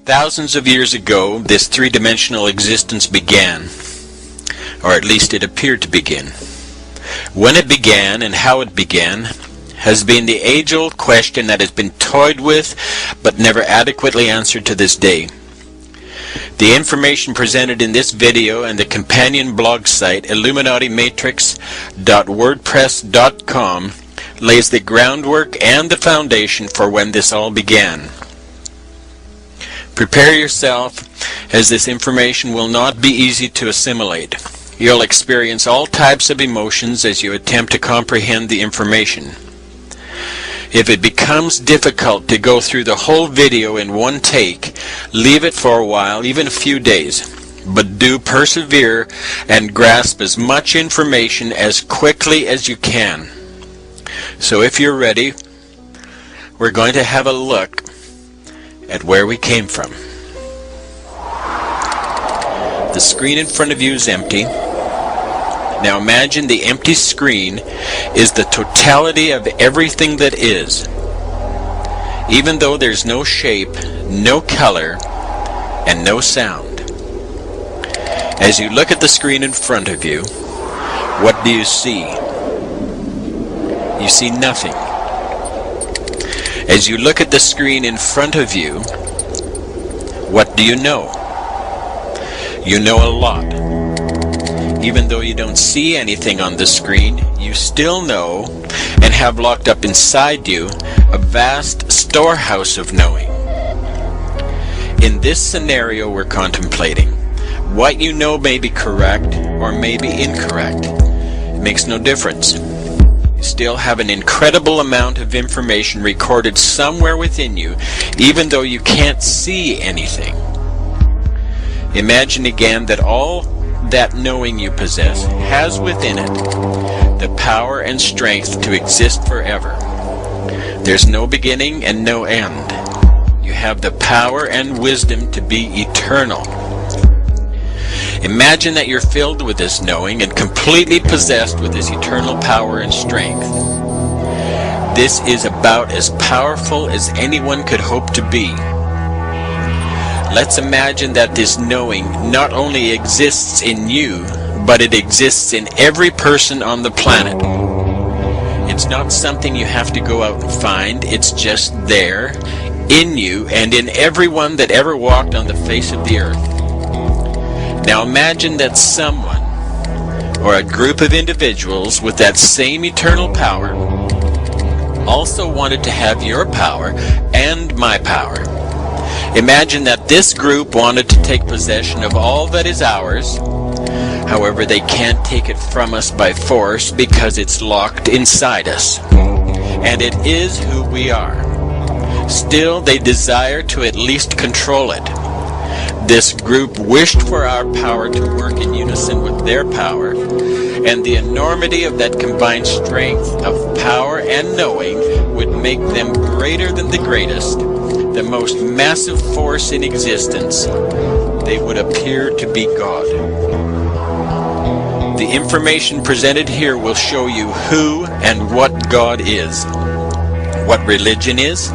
Thousands of years ago, this three-dimensional existence began, or at least it appeared to begin. When it began and how it began has been the age-old question that has been toyed with but never adequately answered to this day. The information presented in this video and the companion blog site illuminatimatrix.wordpress.com lays the groundwork and the foundation for when this all began. Prepare yourself, as this information will not be easy to assimilate. You'll experience all types of emotions as you attempt to comprehend the information. If it becomes difficult to go through the whole video in one take, leave it for a while, even a few days. But do persevere and grasp as much information as quickly as you can. So if you're ready, we're going to have a look at where we came from. The screen in front of you is empty. Now imagine the empty screen is the totality of everything that is. Even though there's no shape, no color, and no sound. As you look at the screen in front of you, what do you see? You see nothing. As you look at the screen in front of you, what do you know? You know a lot. Even though you don't see anything on the screen, you still know and have locked up inside you a vast storehouse of knowing. In this scenario we're contemplating, what you know may be correct or may be incorrect. It makes no difference. You still have an incredible amount of information recorded somewhere within you, even though you can't see anything. Imagine again that all that knowing you possess has within it the power and strength to exist forever. There's no beginning and no end. You have the power and wisdom to be eternal. Imagine that you're filled with this knowing and completely possessed with this eternal power and strength. This is about as powerful as anyone could hope to be. Let's imagine that this knowing not only exists in you, but it exists in every person on the planet. It's not something you have to go out and find, it's just there, in you, and in everyone that ever walked on the face of the earth. Now imagine that someone, or a group of individuals with that same eternal power, also wanted to have your power and my power. Imagine that this group wanted to take possession of all that is ours. However, they can't take it from us by force because it's locked inside us. And it is who we are. Still, they desire to at least control it. This group wished for our power to work in unison with their power, and the enormity of that combined strength of power and knowing would make them greater than the greatest, the most massive force in existence. They would appear to be God. The information presented here will show you who and what God is, what religion is,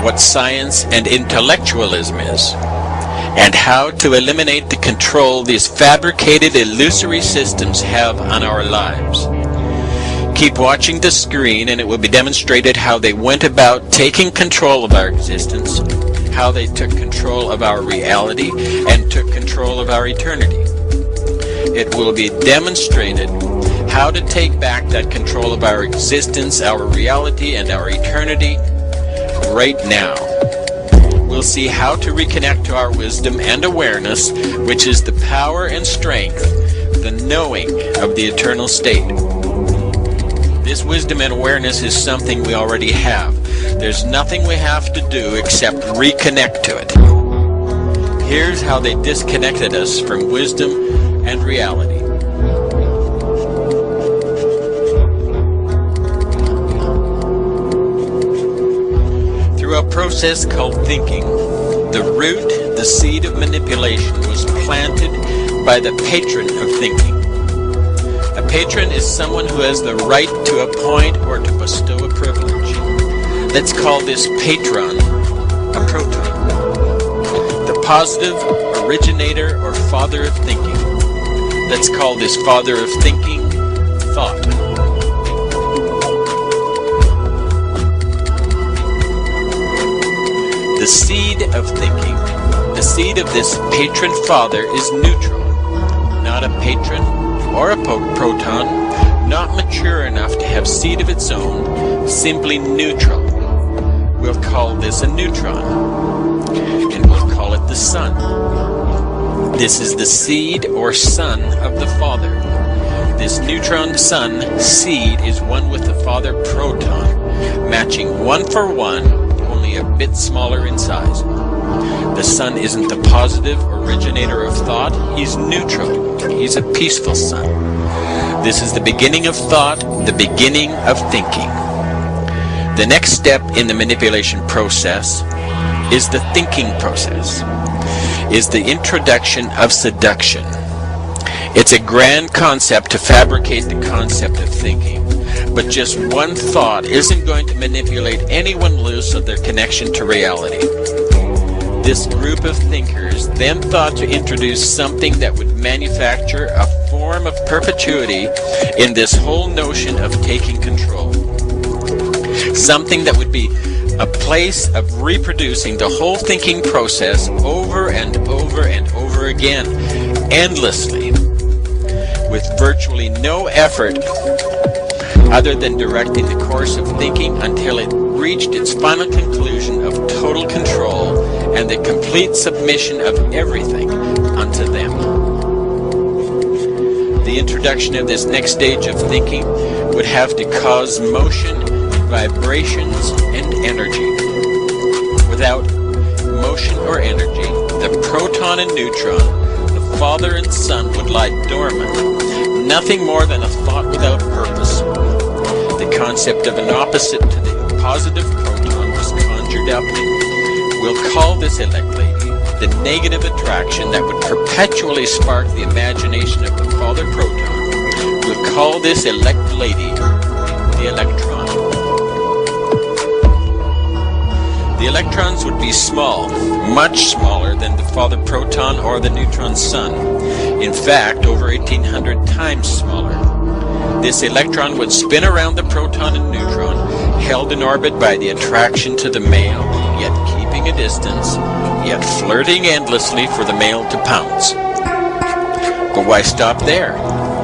what science and intellectualism is, and how to eliminate the control these fabricated illusory systems have on our lives. Keep watching the screen and it will be demonstrated how they went about taking control of our existence, how they took control of our reality and took control of our eternity. It will be demonstrated how to take back that control of our existence, our reality, and our eternity right now. We'll see how to reconnect to our wisdom and awareness, which is the power and strength, the knowing of the eternal state. This wisdom and awareness is something we already have. There's nothing we have to do except reconnect to it. Here's how they disconnected us from wisdom and reality. Through a process called thinking, the root, the seed of manipulation, was planted by the patron of thinking. A patron is someone who has the right to appoint or to bestow a privilege. Let's call this patron a proton. The positive originator or father of thinking. Let's call this father of thinking thought. The seed of thinking, the seed of this patron father is neutral, not a patron or a proton, not mature enough to have seed of its own, simply neutral. We'll call this a neutron, and we'll call it the sun. This is the seed or son of the father. This neutron sun seed is one with the father proton, matching 1 for 1, only a bit smaller in size. The sun isn't the positive originator of thought, he's neutral. He's a peaceful sun. This is the beginning of thought, the beginning of thinking. The next step in the manipulation process is the thinking process, is the introduction of seduction. It's a grand concept to fabricate the concept of thinking, but just one thought isn't going to manipulate anyone loose of their connection to reality. This group of thinkers then thought to introduce something that would manufacture a form of perpetuity in this whole notion of taking control. Something that would be a place of reproducing the whole thinking process over and over and over again, endlessly, with virtually no effort other than directing the course of thinking until it reached its final conclusion of total control and the complete submission of everything unto them. The introduction of this next stage of thinking would have to cause motion, vibrations, and energy. Without motion or energy, the proton and neutron, the father and son, would lie dormant, nothing more than a thought without purpose. The concept of an opposite to the positive proton was conjured up. We'll call this elect lady the negative attraction that would perpetually spark the imagination of the father proton. We'll call this elect lady the electron. The electrons would be small, much smaller than the father proton or the neutron sun. In fact, over 1,800 times smaller. This electron would spin around the proton and neutron, held in orbit by the attraction to the male, yet keeping a distance, yet flirting endlessly for the male to pounce. But why stop there?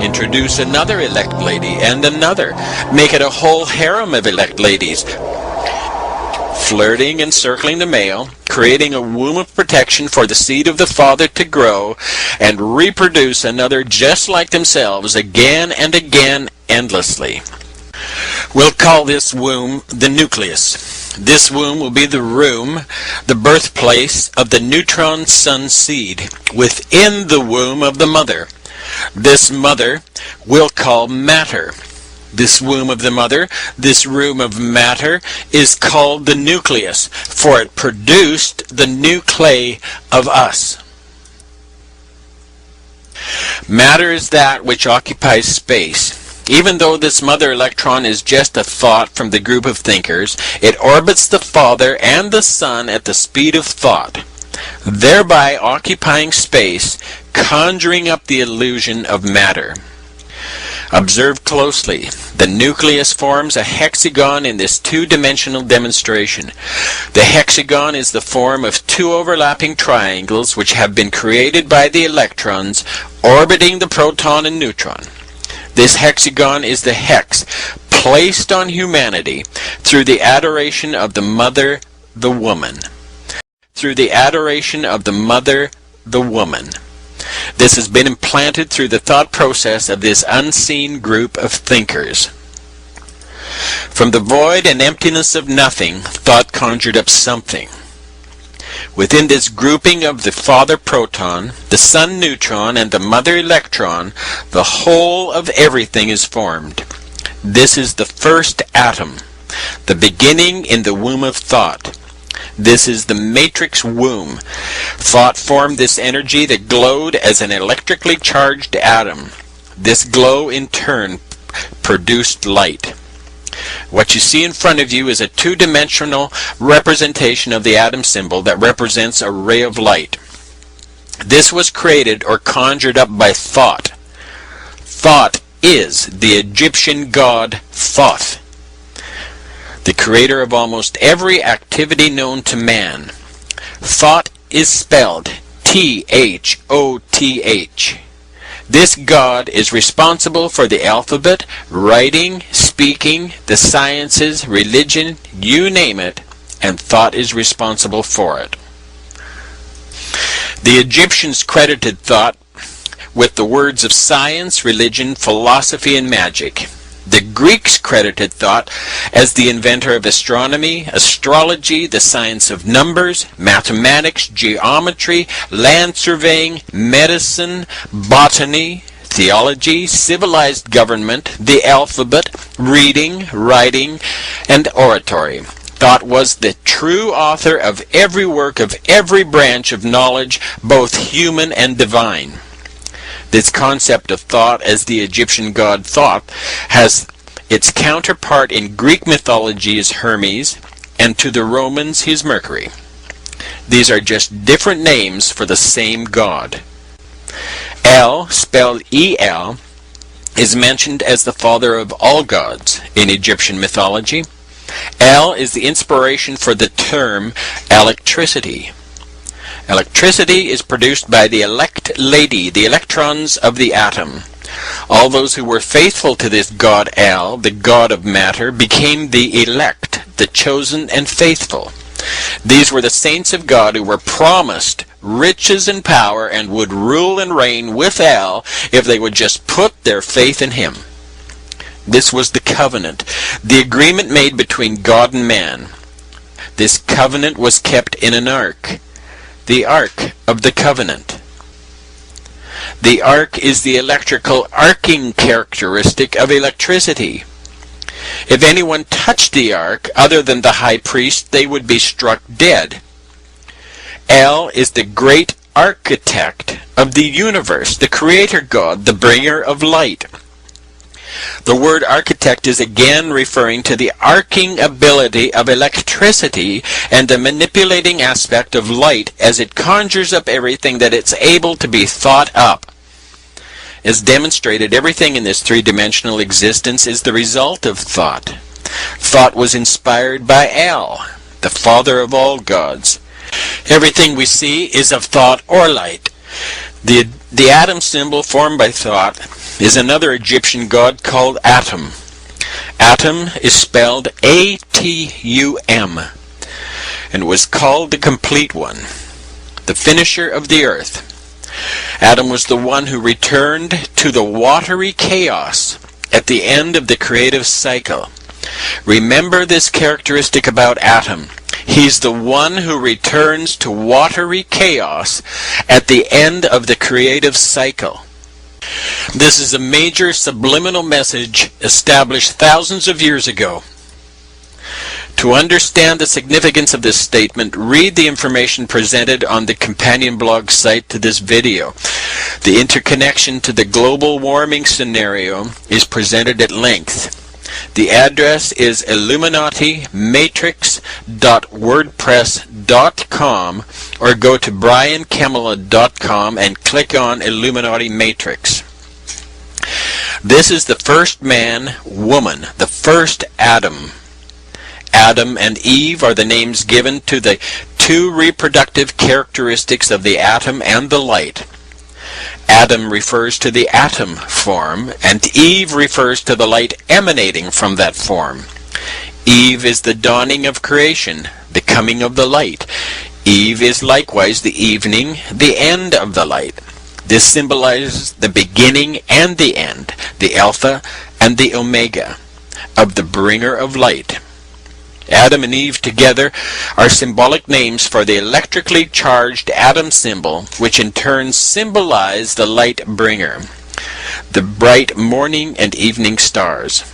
Introduce another elect lady and another. Make it a whole harem of elect ladies, flirting and circling the male, creating a womb of protection for the seed of the father to grow and reproduce another just like themselves again and again endlessly. We'll call this womb the nucleus. This womb will be the room, the birthplace of the neutron sun seed within the womb of the mother. This mother we'll call matter. This womb of the mother, this room of matter, is called the nucleus, for it produced the nuclei of us. Matter is that which occupies space. Even though this mother electron is just a thought from the group of thinkers, it orbits the father and the son at the speed of thought, thereby occupying space, conjuring up the illusion of matter. Observe closely. The nucleus forms a hexagon in this two-dimensional demonstration. The hexagon is the form of two overlapping triangles which have been created by the electrons orbiting the proton and neutron. This hexagon is the hex placed on humanity through the adoration of the mother, the woman. Through the adoration of the mother, the woman. This has been implanted through the thought process of this unseen group of thinkers. From the void and emptiness of nothing, thought conjured up something. Within this grouping of the father proton, the son neutron, and the mother electron, the whole of everything is formed. This is the first atom, the beginning in the womb of thought. This is the matrix womb. Thought formed this energy that glowed as an electrically charged atom. This glow in turn produced light. What you see in front of you is a two-dimensional representation of the atom symbol that represents a ray of light. This was created or conjured up by thought. Thought is the Egyptian god Thoth, the creator of almost every activity known to man. Thought is spelled Thoth. This god is responsible for the alphabet, writing, speaking, the sciences, religion, you name it, and thought is responsible for it. The Egyptians credited thought with the words of science, religion, philosophy, and magic. The Greeks credited thought as the inventor of astronomy, astrology, the science of numbers, mathematics, geometry, land surveying, medicine, botany, theology, civilized government, the alphabet, reading, writing, and oratory. Thought was the true author of every work of every branch of knowledge, both human and divine. This concept of thought as the Egyptian god Thoth has its counterpart in Greek mythology as Hermes, and to the Romans he is Mercury. These are just different names for the same god. El, spelled E-L, is mentioned as the father of all gods in Egyptian mythology. El is the inspiration for the term electricity. Electricity is produced by the elect lady, the electrons of the atom. All those who were faithful to this god El, the god of matter, became the elect, the chosen and faithful. These were the saints of God who were promised riches and power and would rule and reign with El if they would just put their faith in him. This was the covenant, the agreement made between God and man. This covenant was kept in an ark, the Ark of the Covenant. The ark is the electrical arcing characteristic of electricity. If anyone touched the ark other than the high priest, they would be struck dead. El is the great architect of the universe, the creator God, the bringer of light. The word architect is again referring to the arcing ability of electricity and the manipulating aspect of light as it conjures up everything that it's able to be thought up. As demonstrated, everything in this three-dimensional existence is the result of thought. Thought was inspired by El, the father of all gods. Everything we see is of thought or light. The atom symbol formed by thought is another Egyptian god called Atum. Atum is spelled A-T-U-M and was called the complete one, the finisher of the earth. Atum was the one who returned to the watery chaos at the end of the creative cycle. Remember this characteristic about Atum. He's the one who returns to watery chaos at the end of the creative cycle. This is a major subliminal message established thousands of years ago. To understand the significance of this statement, read the information presented on the companion blog site to this video. The interconnection to the global warming scenario is presented at length. The address is illuminatimatrix.wordpress.com or go to briankemela.com and click on Illuminati Matrix. This is the first man, woman, the first Adam. Adam and Eve are the names given to the two reproductive characteristics of the atom and the light. Adam refers to the atom form, and Eve refers to the light emanating from that form. Eve is the dawning of creation, the coming of the light. Eve is likewise the evening, the end of the light. This symbolizes the beginning and the end, the Alpha and the Omega, of the bringer of light. Adam and Eve together are symbolic names for the electrically charged atom symbol, which in turn symbolize the light bringer, the bright morning and evening stars.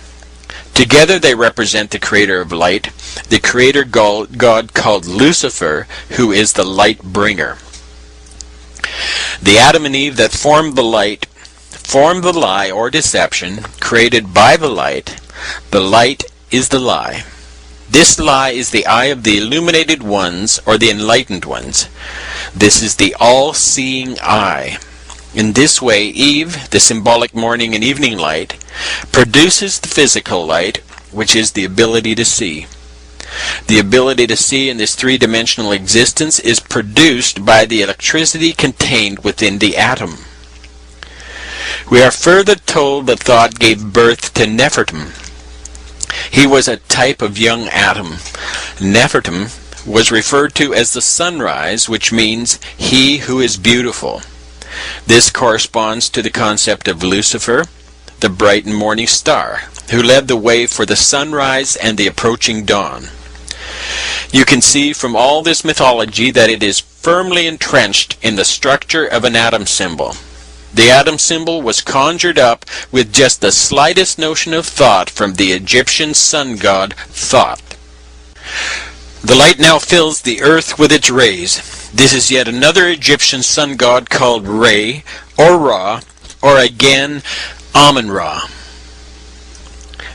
Together they represent the creator of light, the creator god called Lucifer, who is the light bringer. The Adam and Eve that formed the light formed the lie or deception created by the light. The light is the lie. This lie is the eye of the illuminated ones, or the enlightened ones. This is the all-seeing eye. In this way, Eve, the symbolic morning and evening light, produces the physical light, which is the ability to see. The ability to see in this three-dimensional existence is produced by the electricity contained within the atom. We are further told that thought gave birth to Nefertum. He was a type of young atom. Nefertum was referred to as the sunrise, which means he who is beautiful. This corresponds to the concept of Lucifer, the bright and morning star, who led the way for the sunrise and the approaching dawn. You can see from all this mythology that it is firmly entrenched in the structure of an atom symbol. The atom symbol was conjured up with just the slightest notion of thought from the Egyptian sun god Thoth. The light now fills the earth with its rays. This is yet another Egyptian sun god called Re, or Ra, or again Amun-Ra.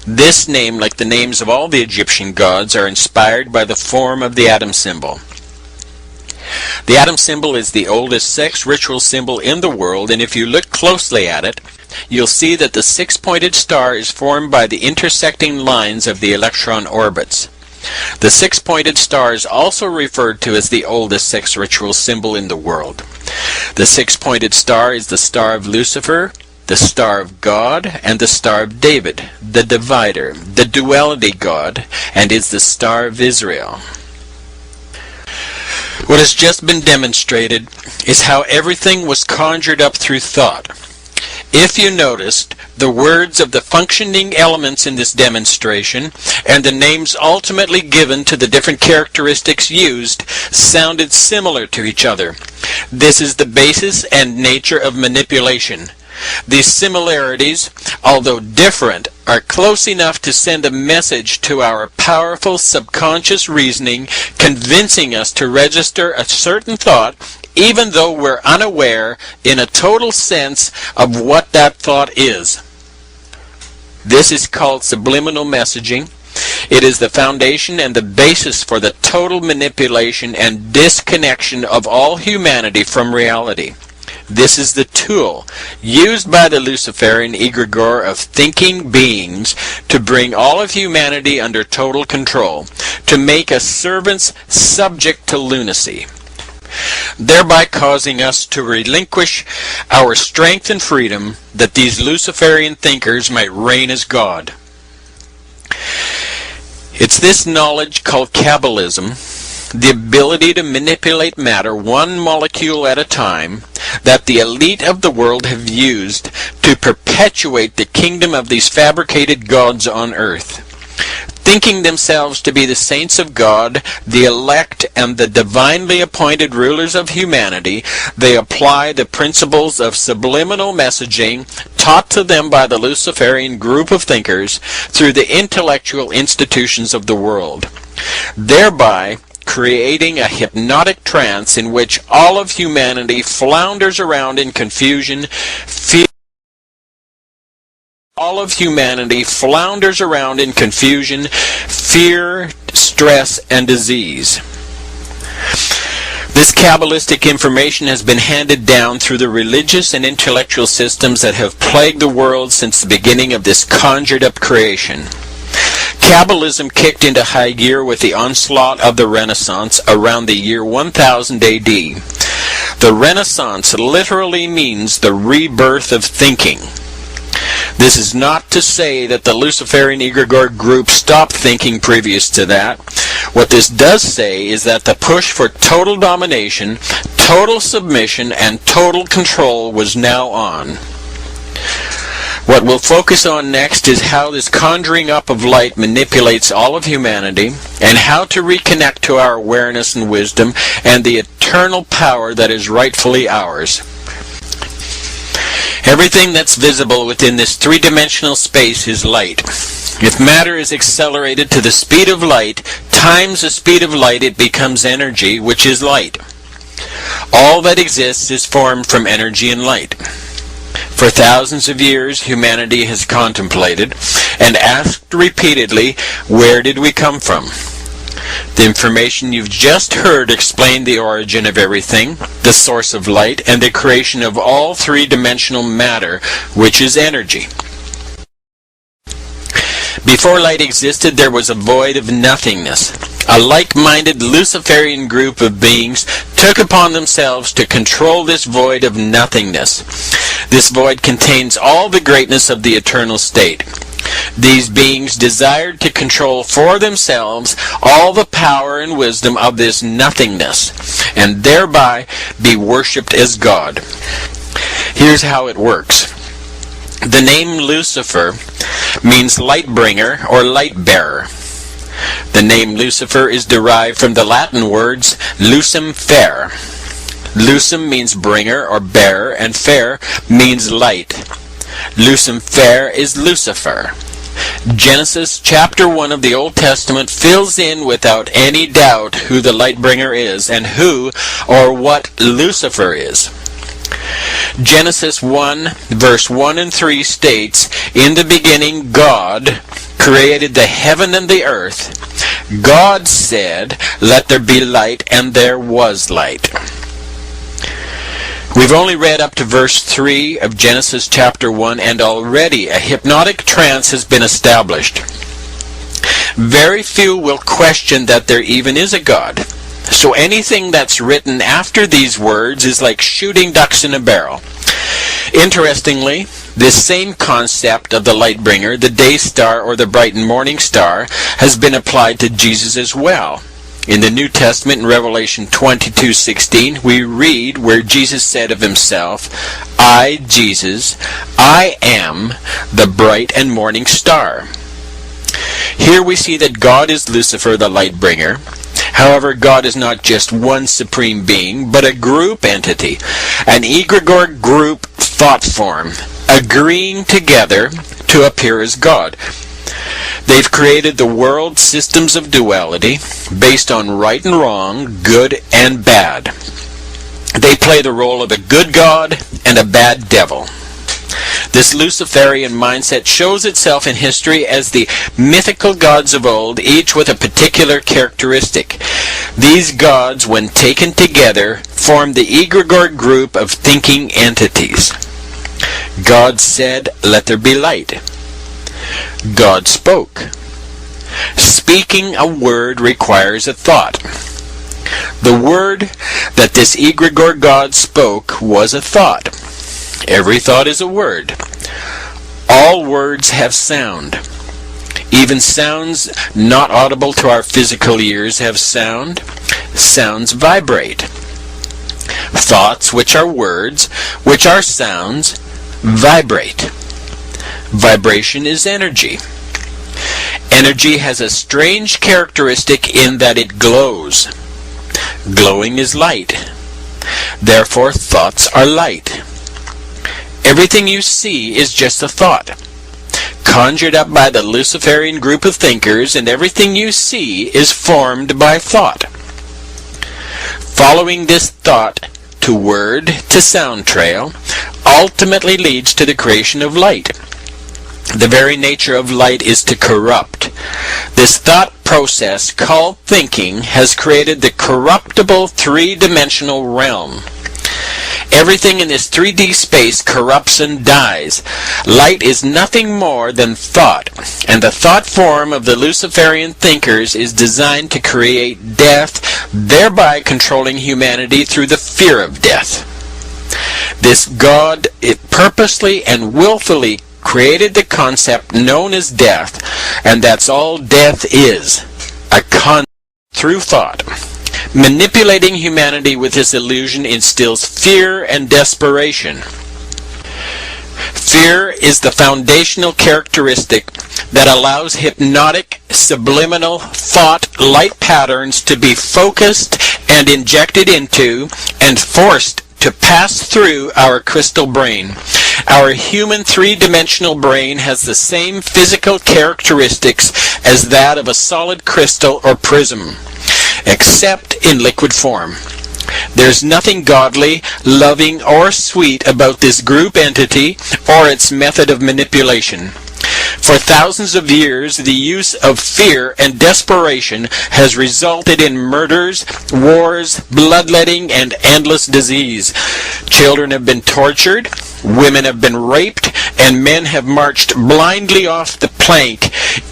This name, like the names of all the Egyptian gods, are inspired by the form of the atom symbol. The atom symbol is the oldest sex ritual symbol in the world, and if you look closely at it, you'll see that the six-pointed star is formed by the intersecting lines of the electron orbits. The six-pointed star is also referred to as the oldest sex ritual symbol in the world. The six-pointed star is the star of Lucifer, the star of God, and the star of David, the divider, the duality god, and is the star of Israel. What has just been demonstrated is how everything was conjured up through thought. If you noticed, the words of the functioning elements in this demonstration and the names ultimately given to the different characteristics used sounded similar to each other. This is the basis and nature of manipulation. These similarities, although different, are close enough to send a message to our powerful subconscious reasoning, convincing us to register a certain thought, even though we're unaware in a total sense of what that thought is. This is called subliminal messaging. It is the foundation and the basis for the total manipulation and disconnection of all humanity from reality. This is the tool used by the Luciferian egregore of thinking beings to bring all of humanity under total control, to make us servants subject to lunacy, thereby causing us to relinquish our strength and freedom that these Luciferian thinkers might reign as God. It's this knowledge called Kabbalism, the ability to manipulate matter one molecule at a time, that the elite of the world have used to perpetuate the kingdom of these fabricated gods on earth. Thinking themselves to be the saints of God, the elect, and the divinely appointed rulers of humanity, they apply the principles of subliminal messaging taught to them by the Luciferian group of thinkers through the intellectual institutions of the world, thereby creating a hypnotic trance in which all of humanity flounders around in confusion, fear, stress, and disease. This Kabbalistic information has been handed down through the religious and intellectual systems that have plagued the world since the beginning of this conjured-up creation. Kabbalism kicked into high gear with the onslaught of the Renaissance around the year 1000 AD. The Renaissance literally means the rebirth of thinking. This is not to say that the Luciferian egregore group stopped thinking previous to that. What this does say is that the push for total domination, total submission, and total control was now on. What we'll focus on next is how this conjuring up of light manipulates all of humanity, and how to reconnect to our awareness and wisdom and the eternal power that is rightfully ours. Everything that's visible within this three-dimensional space is light. If matter is accelerated to the speed of light times the speed of light, it becomes energy, which is light. All that exists is formed from energy and light. For thousands of years, humanity has contemplated and asked repeatedly, where did we come from? The information you've just heard explained the origin of everything, the source of light, and the creation of all three-dimensional matter, which is energy. Before light existed, there was a void of nothingness. A like-minded Luciferian group of beings took upon themselves to control this void of nothingness. This void contains all the greatness of the eternal state. These beings desired to control for themselves all the power and wisdom of this nothingness, and thereby be worshipped as God. Here's how it works. The name Lucifer means light bringer or light bearer. The name Lucifer is derived from the Latin words lucem fere. Lucem means bringer or bearer, and fere means light. Lucem fere is Lucifer. Genesis chapter 1 of the Old Testament fills in without any doubt who the light bringer is and who or what Lucifer is. Genesis 1 verse 1 and 3 states, "In the beginning God created the heaven and the earth. God said, let there be light, and there was light." We've only read up to verse 3 of Genesis chapter 1, and already a hypnotic trance has been established. Very few will question that there even is a God. So anything that's written after these words is like shooting ducks in a barrel. Interestingly, this same concept of the light bringer, the day star or the bright and morning star, has been applied to Jesus as well. In the New Testament, in Revelation 22:16, we read where Jesus said of himself, "I, Jesus, I am the bright and morning star." Here we see that God is Lucifer, the light bringer. However, God is not just one supreme being, but a group entity, an egregore group thought form, agreeing together to appear as God. They've created the world systems of duality based on right and wrong, good and bad. They play the role of a good God and a bad devil. This Luciferian mindset shows itself in history as the mythical gods of old, each with a particular characteristic. These gods, when taken together, form the egregore group of thinking entities. God said, "Let there be light." God spoke. Speaking a word requires a thought. The word that this egregore God spoke was a thought. Every thought is a word. All words have sound. Even sounds not audible to our physical ears have sound. Sounds vibrate. Thoughts, which are words, which are sounds, vibrate. Vibration is energy. Energy has a strange characteristic in that it glows. Glowing is light. Therefore, thoughts are light. Everything you see is just a thought, conjured up by the Luciferian group of thinkers, and everything you see is formed by thought. Following this thought to word to sound trail ultimately leads to the creation of light. The very nature of light is to corrupt. This thought process called thinking has created the corruptible three-dimensional realm. Everything in this 3D space corrupts and dies. Light is nothing more than thought, and the thought form of the Luciferian thinkers is designed to create death, thereby controlling humanity through the fear of death. This God, it purposely and willfully created the concept known as death, and that's all death is, a concept through thought. Manipulating humanity with this illusion instills fear and desperation. Fear is the foundational characteristic that allows hypnotic, subliminal thought light patterns to be focused and injected into and forced to pass through our crystal brain. Our human three-dimensional brain has the same physical characteristics as that of a solid crystal or prism, except in liquid form. There's nothing godly, loving, or sweet about this group entity or its method of manipulation. For thousands of years, the use of fear and desperation has resulted in murders, wars, bloodletting, and endless disease. Children have been tortured, women have been raped, and men have marched blindly off the plank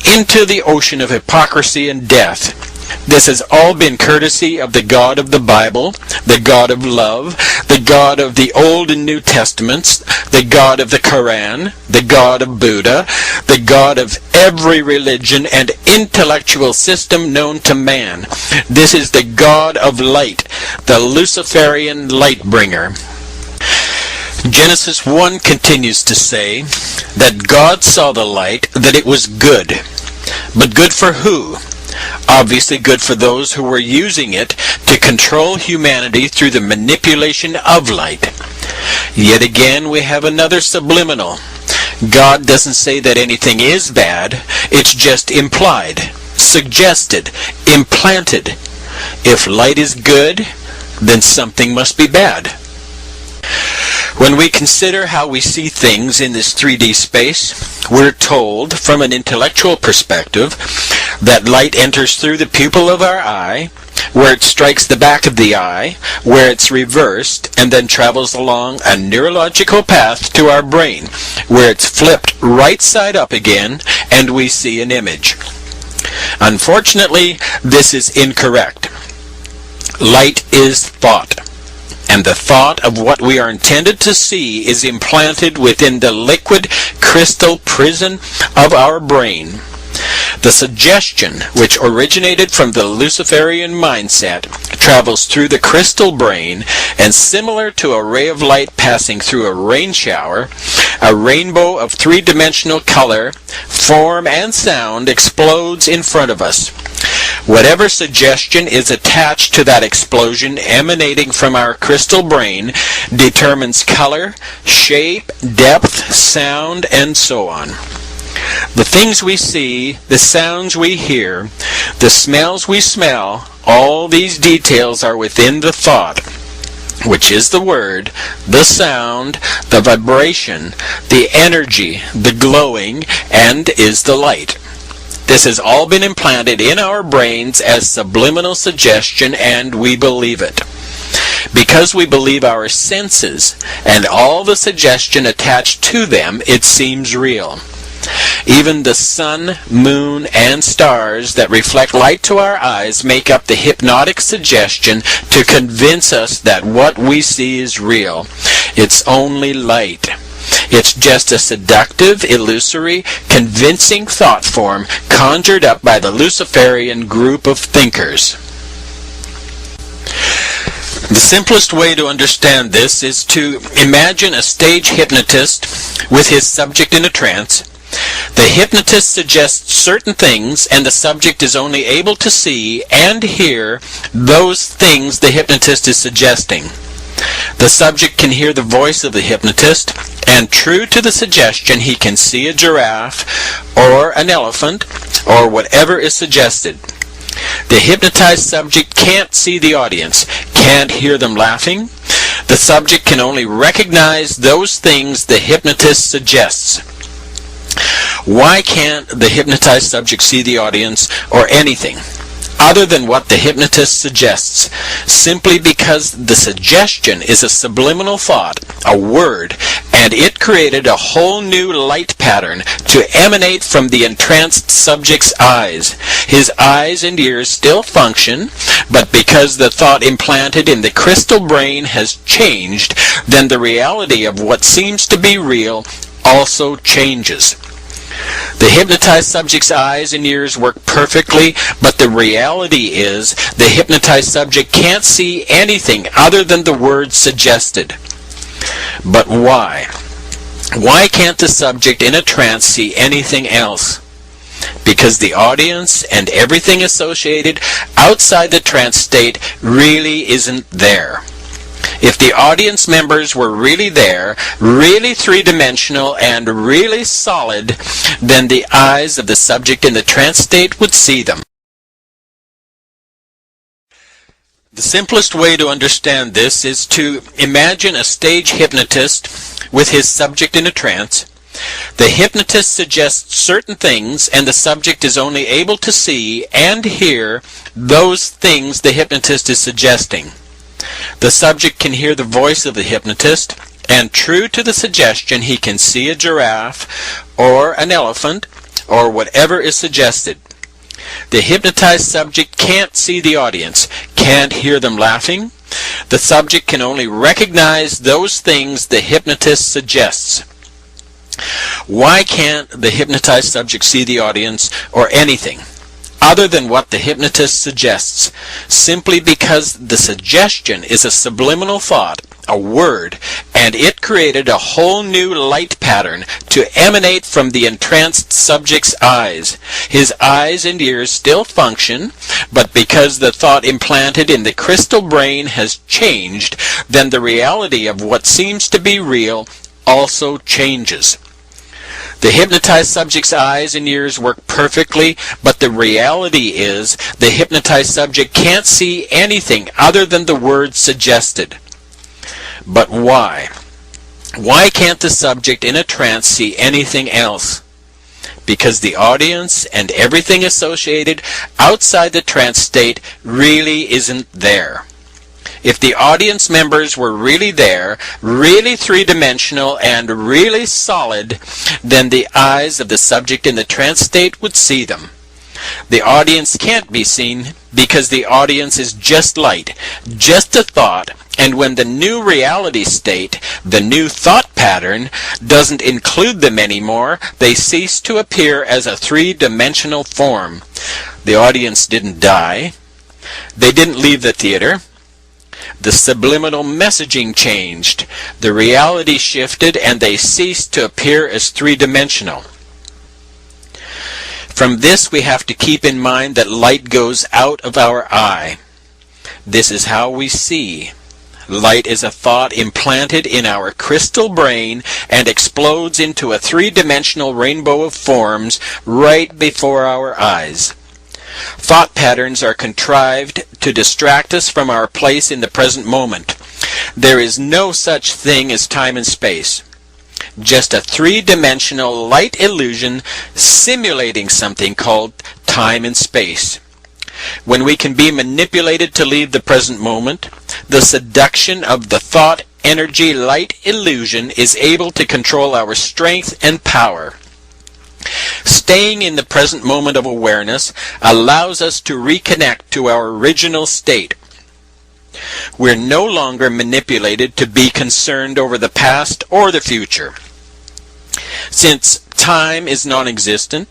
into the ocean of hypocrisy and death. This has all been courtesy of the God of the Bible, the God of love, the God of the Old and New Testaments, the God of the Quran, the God of Buddha, the God of every religion and intellectual system known to man. This is the God of light, the Luciferian light bringer. Genesis 1 continues to say that God saw the light, that it was good. But good for who? Obviously good for those who were using it to control humanity through the manipulation of light. Yet again we have another subliminal. God doesn't say that anything is bad, it's just implied, suggested, implanted. If light is good, then something must be bad. When we consider how we see things in this 3D space, we're told, from an intellectual perspective, that light enters through the pupil of our eye, where it strikes the back of the eye, where it's reversed, and then travels along a neurological path to our brain, where it's flipped right side up again, and we see an image. Unfortunately, this is incorrect. Light is thought. And the thought of what we are intended to see is implanted within the liquid crystal prison of our brain. The suggestion, which originated from the Luciferian mindset, travels through the crystal brain, and similar to a ray of light passing through a rain shower, a rainbow of three-dimensional color, form, and sound explodes in front of us. Whatever suggestion is attached to that explosion emanating from our crystal brain determines color, shape, depth, sound, and so on. The things we see, the sounds we hear, the smells we smell, all these details are within the thought, which is the word, the sound, the vibration, the energy, the glowing, and is the light. This has all been implanted in our brains as subliminal suggestion, and we believe it. Because we believe our senses and all the suggestion attached to them, it seems real. Even the sun, moon, and stars that reflect light to our eyes make up the hypnotic suggestion to convince us that what we see is real. It's only light. It's just a seductive, illusory, convincing thought form conjured up by the Luciferian group of thinkers. The simplest way to understand this is to imagine a stage hypnotist with his subject in a trance. The hypnotist suggests certain things, and the subject is only able to see and hear those things the hypnotist is suggesting. The subject can hear the voice of the hypnotist, and true to the suggestion, he can see a giraffe, or an elephant, or whatever is suggested. The hypnotized subject can't see the audience, can't hear them laughing. The subject can only recognize those things the hypnotist suggests. Why can't the hypnotized subject see the audience or anything other than what the hypnotist suggests? Simply because the suggestion is a subliminal thought, a word, and it created a whole new light pattern to emanate from the entranced subject's eyes. His eyes and ears still function, but because the thought implanted in the crystal brain has changed, then the reality of what seems to be real also changes. The hypnotized subject's eyes and ears work perfectly, but the reality is the hypnotized subject can't see anything other than the words suggested. But why? Why can't the subject in a trance see anything else? Because the audience and everything associated outside the trance state really isn't there. If the audience members were really there, really three-dimensional and really solid, then the eyes of the subject in the trance state would see them. The simplest way to understand this is to imagine a stage hypnotist with his subject in a trance. The hypnotist suggests certain things, and the subject is only able to see and hear those things the hypnotist is suggesting. The subject can hear the voice of the hypnotist, and true to the suggestion, he can see a giraffe or an elephant or whatever is suggested. The hypnotized subject can't see the audience, can't hear them laughing. The subject can only recognize those things the hypnotist suggests. Why can't the hypnotized subject see the audience or anything other than what the hypnotist suggests? Simply because the suggestion is a subliminal thought, a word, and it created a whole new light pattern to emanate from the entranced subject's eyes. His eyes and ears still function, but because the thought implanted in the crystal brain has changed, then the reality of what seems to be real also changes. The hypnotized subject's eyes and ears work perfectly, but the reality is the hypnotized subject can't see anything other than the words suggested. But why? Why can't the subject in a trance see anything else? Because the audience and everything associated outside the trance state really isn't there. If the audience members were really there, really three-dimensional and really solid, then the eyes of the subject in the trance state would see them. The audience can't be seen because the audience is just light, just a thought, and when the new reality state, the new thought pattern, doesn't include them anymore, they cease to appear as a three-dimensional form. The audience didn't die. They didn't leave the theater. The subliminal messaging changed. The reality shifted, and they ceased to appear as three-dimensional. From this, we have to keep in mind that light goes out of our eye. This is how we see. Light is a thought implanted in our crystal brain and explodes into a three-dimensional rainbow of forms right before our eyes. Thought patterns are contrived to distract us from our place in the present moment. There is no such thing as time and space. Just a three-dimensional light illusion simulating something called time and space. When we can be manipulated to leave the present moment, the seduction of the thought energy light illusion is able to control our strength and power. Staying in the present moment of awareness allows us to reconnect to our original state. We're no longer manipulated to be concerned over the past or the future. Since time is non-existent,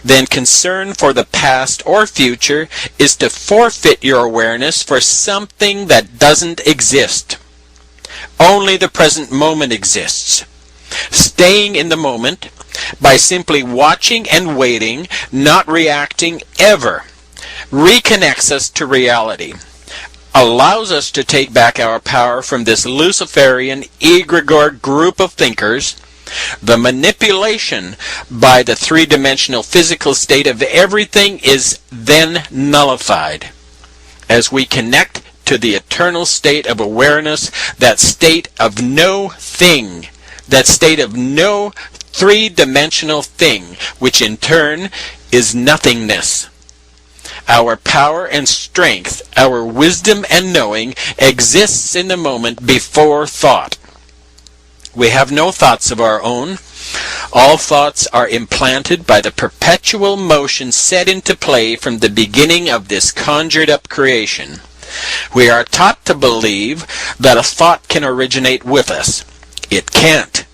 then concern for the past or future is to forfeit your awareness for something that doesn't exist. Only the present moment exists. Staying in the moment by simply watching and waiting, not reacting ever, reconnects us to reality, allows us to take back our power from this Luciferian egregore group of thinkers. The manipulation by the three-dimensional physical state of everything is then nullified as we connect to the eternal state of awareness, that state of no thing, that state of no three-dimensional thing, which in turn is nothingness. Our power and strength, our wisdom and knowing exists in the moment before thought. We have no thoughts of our own. All thoughts are implanted by the perpetual motion set into play from the beginning of this conjured-up creation. We are taught to believe that a thought can originate with us. It can't.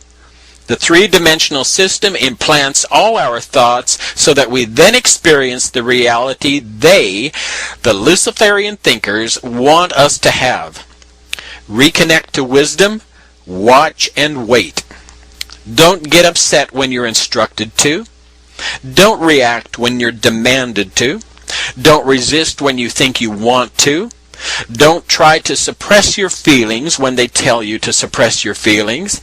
The three-dimensional system implants all our thoughts so that we then experience the reality they, the Luciferian thinkers, want us to have. Reconnect to wisdom. Watch and wait. Don't get upset when you're instructed to. Don't react when you're demanded to. Don't resist when you think you want to. Don't try to suppress your feelings when they tell you to suppress your feelings.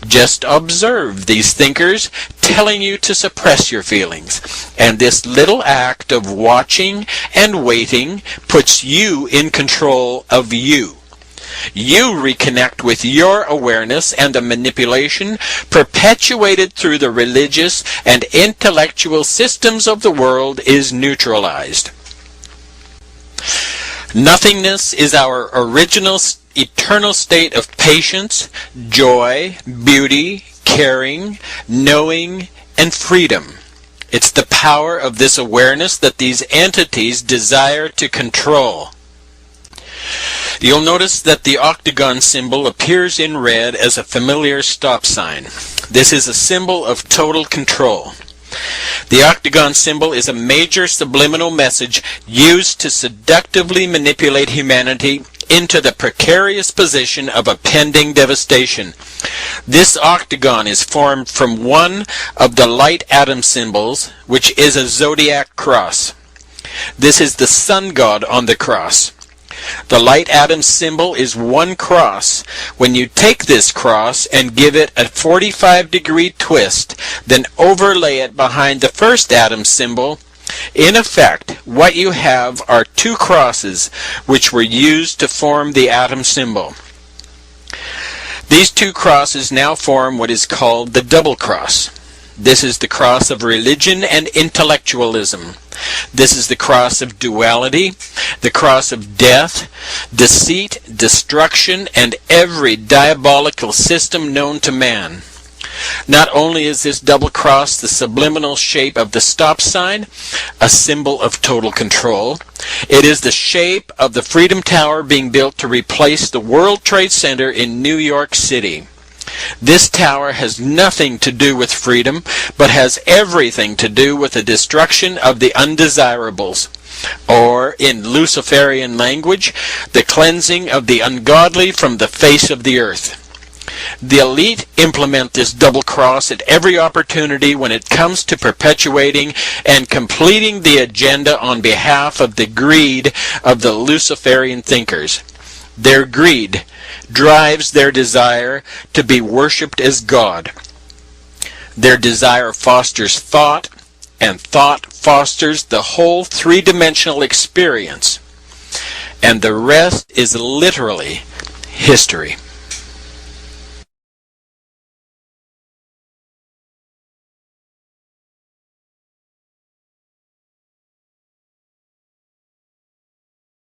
Just observe these thinkers telling you to suppress your feelings. And this little act of watching and waiting puts you in control of you. You reconnect with your awareness, and the manipulation perpetuated through the religious and intellectual systems of the world is neutralized. Nothingness is our original eternal state of patience, joy, beauty, caring, knowing, and freedom. It's the power of this awareness that these entities desire to control. You'll notice that the octagon symbol appears in red as a familiar stop sign. This is a symbol of total control. The octagon symbol is a major subliminal message used to seductively manipulate humanity into the precarious position of a pending devastation. This octagon is formed from one of the light atom symbols, which is a zodiac cross. This is the sun god on the cross. The light atom symbol is one cross. When you take this cross and give it a 45-degree twist, then overlay it behind the first atom symbol, in effect, what you have are two crosses which were used to form the atom symbol. These two crosses now form what is called the double cross. This is the cross of religion and intellectualism. This is the cross of duality, the cross of death, deceit, destruction, and every diabolical system known to man. Not only is this double cross the subliminal shape of the stop sign, a symbol of total control, it is the shape of the Freedom Tower being built to replace the World Trade Center in New York City. This tower has nothing to do with freedom, but has everything to do with the destruction of the undesirables, or, in Luciferian language, the cleansing of the ungodly from the face of the earth. The elite implement this double cross at every opportunity when it comes to perpetuating and completing the agenda on behalf of the greed of the Luciferian thinkers. Their greed drives their desire to be worshipped as God. Their desire fosters thought, and thought fosters the whole three-dimensional experience. And the rest is literally history.